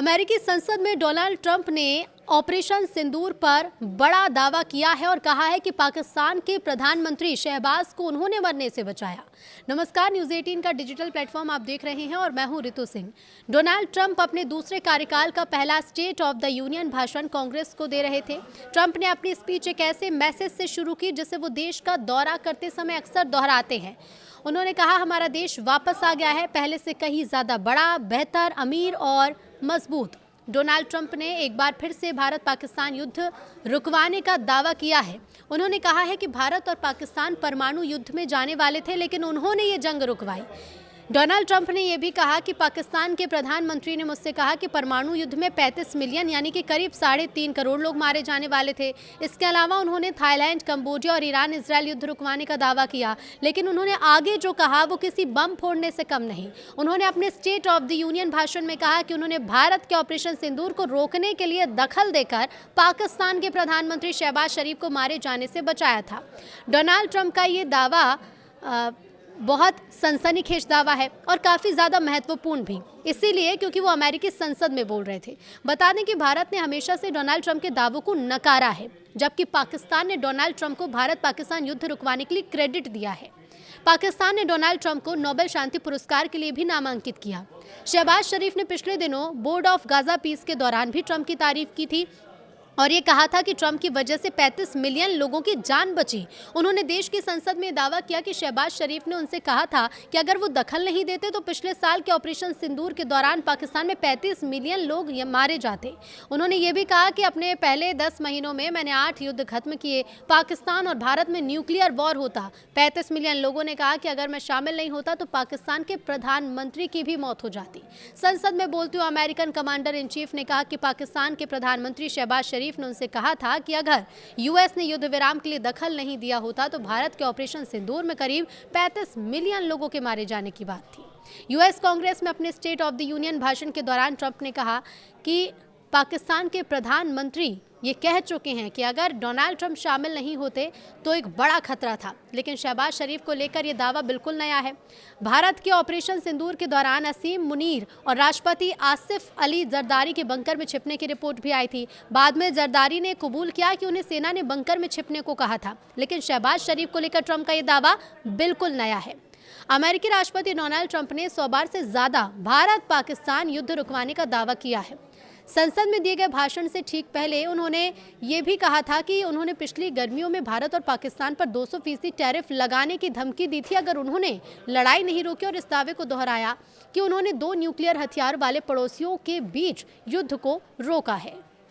अमेरिकी संसद में डोनाल्ड ट्रंप ने ऑपरेशन सिंदूर पर बड़ा दावा किया है और कहा है कि पाकिस्तान के प्रधानमंत्री शहबाज को उन्होंने मरने से बचाया। नमस्कार, न्यूज़ 18 का डिजिटल प्लेटफॉर्म आप देख रहे हैं और मैं हूं रितु सिंह। डोनाल्ड ट्रंप अपने दूसरे कार्यकाल का पहला स्टेट ऑफ द यूनियन भाषण कांग्रेस को दे रहे थे। ट्रंप ने अपनी स्पीच एक ऐसे मैसेज से शुरू की जिसे वो देश का दौरा करते समय अक्सर दोहराते हैं। उन्होंने कहा, हमारा देश वापस आ गया है, पहले से कहीं ज़्यादा बड़ा, बेहतर, अमीर और मजबूत। डोनाल्ड ट्रंप ने एक बार फिर से भारत पाकिस्तान युद्ध रुकवाने का दावा किया है। उन्होंने कहा है कि भारत और पाकिस्तान परमाणु युद्ध में जाने वाले थे, लेकिन उन्होंने ये जंग रुकवाई। डोनाल्ड ट्रंप ने यह भी कहा कि पाकिस्तान के प्रधानमंत्री ने मुझसे कहा कि परमाणु युद्ध में 35 मिलियन यानी कि करीब 3.5 करोड़ लोग मारे जाने वाले थे। इसके अलावा उन्होंने थाईलैंड, कंबोडिया और ईरान इजरायल युद्ध रुकवाने का दावा किया, लेकिन उन्होंने आगे जो कहा वो किसी बम फोड़ने से कम नहीं। उन्होंने अपने स्टेट ऑफ द यूनियन भाषण में कहा कि उन्होंने भारत के ऑपरेशन सिंदूर को रोकने के लिए दखल देकर पाकिस्तान के प्रधानमंत्री शहबाज शरीफ को मारे जाने से बचाया था। डोनाल्ड ट्रंप का ये दावा बहुत सनसनीखेज दावा है और काफ़ी ज़्यादा महत्वपूर्ण भी, इसीलिए क्योंकि वो अमेरिकी संसद में बोल रहे थे। बता दें कि भारत ने हमेशा से डोनाल्ड ट्रंप के दावों को नकारा है, जबकि पाकिस्तान ने डोनाल्ड ट्रंप को भारत पाकिस्तान युद्ध रुकवाने के लिए क्रेडिट दिया है। पाकिस्तान ने डोनाल्ड ट्रंप को नोबेल शांति पुरस्कार के लिए भी नामांकित किया। शहबाज शरीफ ने पिछले दिनों बोर्ड ऑफ गाजा पीस के दौरान भी ट्रंप की तारीफ की थी और ये कहा था कि ट्रंप की वजह से 35 मिलियन लोगों की जान बची। उन्होंने देश की संसद में दावा किया कि शहबाज शरीफ ने उनसे कहा था कि अगर वो दखल नहीं देते तो पिछले साल के ऑपरेशन सिंदूर के दौरान पाकिस्तान में 35 मिलियन लोग मारे जाते। उन्होंने ये भी कहा कि अपने पहले 10 महीनों में मैंने 8 युद्ध खत्म किए। पाकिस्तान और भारत में न्यूक्लियर वॉर होता। 35 मिलियन लोगों ने कहा कि अगर मैं शामिल नहीं होता तो पाकिस्तान के प्रधानमंत्री की भी मौत हो जाती। संसद में बोलते हुए अमेरिकन कमांडर इन चीफ ने कहा कि पाकिस्तान के प्रधानमंत्री शहबाज शरीफ ने उनसे कहा था कि अगर यूएस ने युद्ध विराम के लिए दखल नहीं दिया होता तो भारत के ऑपरेशन सिंदूर में करीब 35 मिलियन लोगों के मारे जाने की बात थी। यूएस कांग्रेस में अपने स्टेट ऑफ द यूनियन भाषण के दौरान ट्रंप ने कहा कि पाकिस्तान के प्रधानमंत्री ये कह चुके हैं कि अगर डोनाल्ड ट्रंप शामिल नहीं होते तो एक बड़ा खतरा था, लेकिन शहबाज शरीफ को लेकर ये दावा बिल्कुल नया है। भारत के ऑपरेशन सिंदूर के दौरान असीम मुनीर और राष्ट्रपति आसिफ अली जरदारी के बंकर में छिपने की रिपोर्ट भी आई थी। बाद में जरदारी ने कबूल किया कि उन्हें सेना ने बंकर में छिपने को कहा था, लेकिन शहबाज शरीफ को लेकर ट्रंप का ये दावा बिल्कुल नया है। अमेरिकी राष्ट्रपति डोनाल्ड ट्रंप ने 100 बार से ज़्यादा भारत पाकिस्तान युद्ध रुकवाने का दावा किया है। संसद में दिए गए भाषण से ठीक पहले उन्होंने ये भी कहा था कि उन्होंने पिछली गर्मियों में भारत और पाकिस्तान पर 200% टैरिफ लगाने की धमकी दी थी अगर उन्होंने लड़ाई नहीं रोकी, और इस दावे को दोहराया कि उन्होंने 2 न्यूक्लियर हथियार वाले पड़ोसियों के बीच युद्ध को रोका है।